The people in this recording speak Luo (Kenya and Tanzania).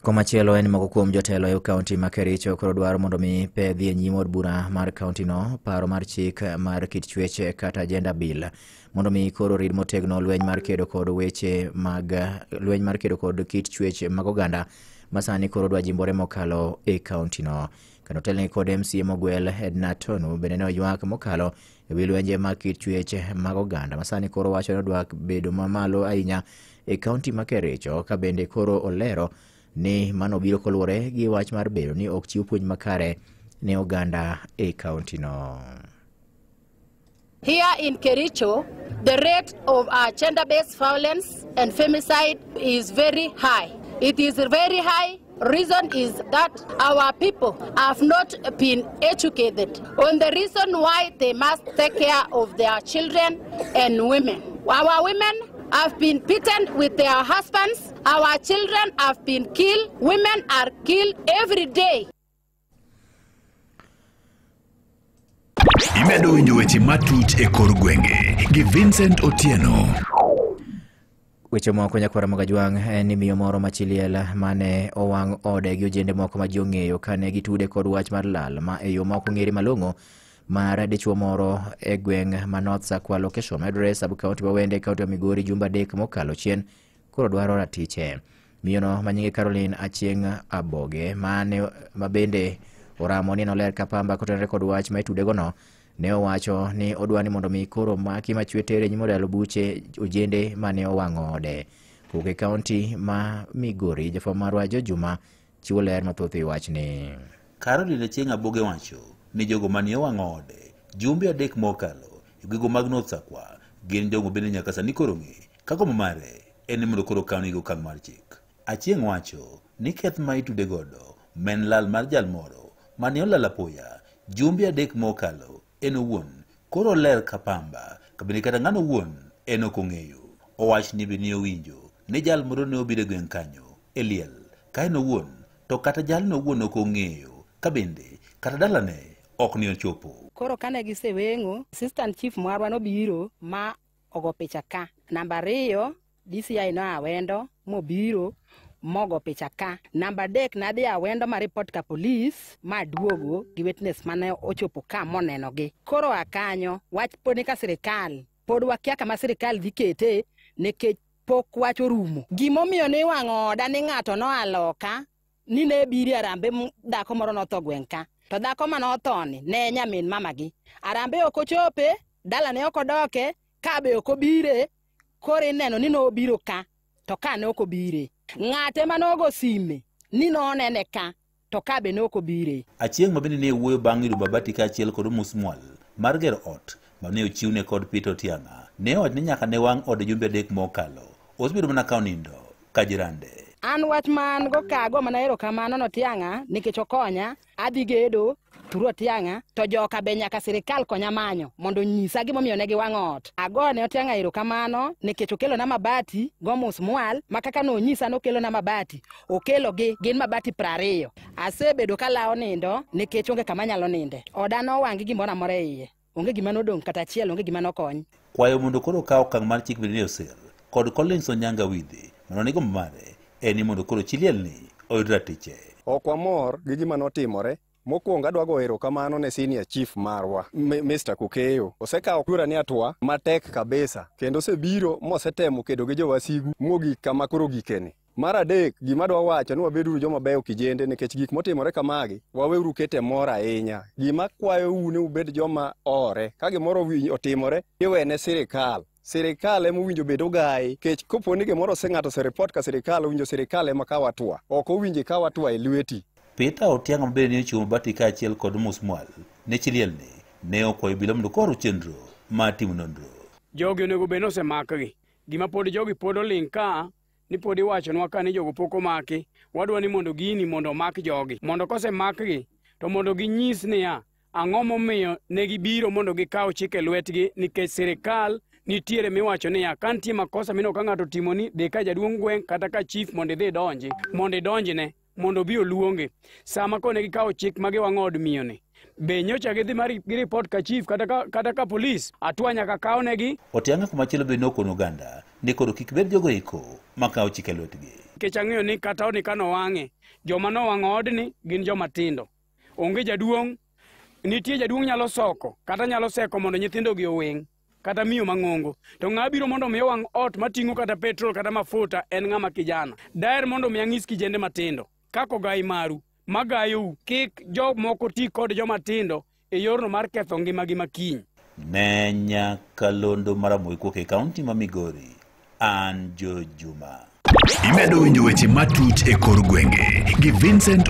Komachielo en moko kuom jotelo e kaunti ma Kericho koro dwaro mondo mi pedhi e nyim od bura mar kaunti no paro mar chik mar kit chwech kata agenda bill mondo mi koro rid motegno lweny mar kedo kod kit chwech mag oganda masani koro dwa jimbore mokalo e kaunti no. Kano telni kod MCA mogwel Edna Tonu bende ne oywak mokalo e wi lwenje mag kit chwech mag oganda masani koro wacho ni odwa bedo mamalo ahinya e kaunti ma Kericho, ka bende koro olero ni mano biro koluwore gi wach mar bedo ni ok chiw puonj makare ne oganda e kaunti no. Here in Kericho, the rate of gender-based violence and femicide is very high. It is very high. Reason is that our people have not been educated on the reason why they must take care of their children and women. Our women have been beaten with their husbands. Our children have been killed. Women are killed every day. Imedo winjo weche matut e kor gwenge gi Vincent Otieno. Weche moko nyakwara Mogajwang' en ni miyo moro machiliel mane owang' ode gi ojende moko ma ji ong'eyo kane gitude kod wach mar lal ma e yo moko ng'ere malong'o mar dichuo moro e gweng' ma North Sakwa location medre sub county Wawende kaunti wa Migori jumba adek mokalo chien koro dwaro ratiche. Miyo no manyinge Caroline Achieng' Aboge ma bende oramo ni noler kapamba kotenore kod wach ma itudego no ne owacho ni odwani mondo mi koro maki machwe tere nyimo dalo buche ojende mane owang'o ode. Kuke kaunti ma Migori jafwambo marwa Jojuma chiwo ler mathoth e wachni. Caroline Achieng' Aboge wacho ni jogo mane owang'o ode jumbe adek mokalo e gwego mag North Sakwa gin jogo bende nyaka sani koro ng'e kako mare en mondo koro kauni go kang' mar chik. Achieng' wacho ni keth ma itude godo men lal mar jal moro mane olala poya jumbe adek mokalo en owuon koro ler kapamba kabini kata ng'ano owuon en ok ong'eyo. Owach ni bende owinjo ne jal moro ne obiro gweng' kanyo e liel ka en owuon to kata jal no owuon ok ong'eyo ka bende kata dalane ok ni ochopo. Koro kane giseweng'o assistant chief marwa nobiro ma ogo picha ka. Namba 2 DCI no Awendo mobiro mogo picha ka. Namba 3 nadhi Awendo ma report ka police ma duogo gi witness mane ochopo ka moneno gi. Koro akanyo wach poni ka sirikal pod wakia kama sirikal dhi kete nekech pok wach orumo. Gimomiyo ne wang'o oda ni ng'ato no aloka ni ne biri arambe dhako moro notho gweng' ka. To dhako manothoni ne nyamin mamagi. Arambe ok ochope, dala ne ok odoke, kabe ok obire, koro ineno ni no obiro ka to ka ne ok obire. Ng'ate manogo sime ni no nene ka to kabe ne ok obire. Achieng' mabende ne wuoyo bang' yudo Babati ka achiel kod musmwal mar gero ot mane ochiwne kod Peter Otiang'a. Ne ot ni nyaka ne wang' od jumbe adek mokalo. Osebedo mana ka onindo ka jirande. An wach man go kago mana erokamano no Otiang'a nikech okonya adhi gedo turu Otiang'a to joka be nyaka sirikal konya manyo mondo nyisa gimomiyo ne giwang'o ot. Agone Otiang'a erokamano nikech okelo na mabati go musmwal ma kaka no nyisa no kelo na mabati okelo gi gin mabati 20. Asebedo kalawo nindo nikech onge kama nyalo ninde. Oda no wangi gimoro amora iye. Onge gima nodong' kata achiel, onge gima nokony. Kwayo mondo koro kaw okang' mar chik bende osir kod Collins Onyanga Widhi mondo nigo mare eni mondo koro chiliel ni oyud ratiche. Ok wamor gi gima notimore. Mokwongo adwa go erokamano ne senior chief marwa Mr. Kukeyo. Osekawo kura ni atwa matek kabisa kendo osebiro mosetemo kedo gi jowasigu mogik kama koro gikeni. Mar adek gima dwa wacho ni wabedo joma beyo kijende nikech gik motimore kamagi waweuru kete mor ahinya. Gima kwayo une ubed joma ore ka gimoro otimore iwene sirikal. Sirikal ema owinjo bedo gai kech koponi gimoro ng'ato sereport ka sirikal owinjo sirikal ema kawo atwa ok owinjo kawo atwa e lweti. Peter Otiang'a bende ne ochiwo Babati ka achiel kod musmwal ne chiliel ne okwayo bilo mondo koro chenro ma timo nonro. Jogi onego bed nosemakgi. Gima pod jogi pod oling' ka ni pod iwachonwa ka ni jogo pok omaki. Wadwa ni mondo gini mondo omak jogi. Mondo kosemakgi to mondo ginyis niya ang'o momiyo ne gibiro mondo gikaw chike lwetgi nikech sirikal nitiere miwacho niya ka nitie makosa mino ka ng'ato timoni dhi ka jaduong' gweng' kata ka chief mondo idhi donji mondo idonjne mondo bi oluonge. Sama kone gikawo chik ma giwang'o od miyoni be nyocha gidhi mari gi report ka chief kata ka police atwa nyaka kawnegi. Otianga kumachielo be nokono oganda ni koro kik bed jogo eko makawo chike lwetgi. Nikech ang'eyo ni kata odni kano wang'e, joma nowang'o odni gin joma tindo. Onge jaduong', nitie jaduong' nyalo soko kata nyalo seko mondo nyithindo gi oweng' kata miyo mang'ongo. To ng'a biro mondo mi wang' ot mating'o kata petrol kata mafuta en ng'ama kijana. Daher mondo mi ang'is kijende matindo kako gai maru magayou kik jok moko ti kod joma tindo e yorno mar ketho ngimagi makiny. Ne Nyakalondo Maramogi kuok e kaunti ma Migori, an Joe Juma. Imedo winjo weche matut e kor gwenge gi Vincent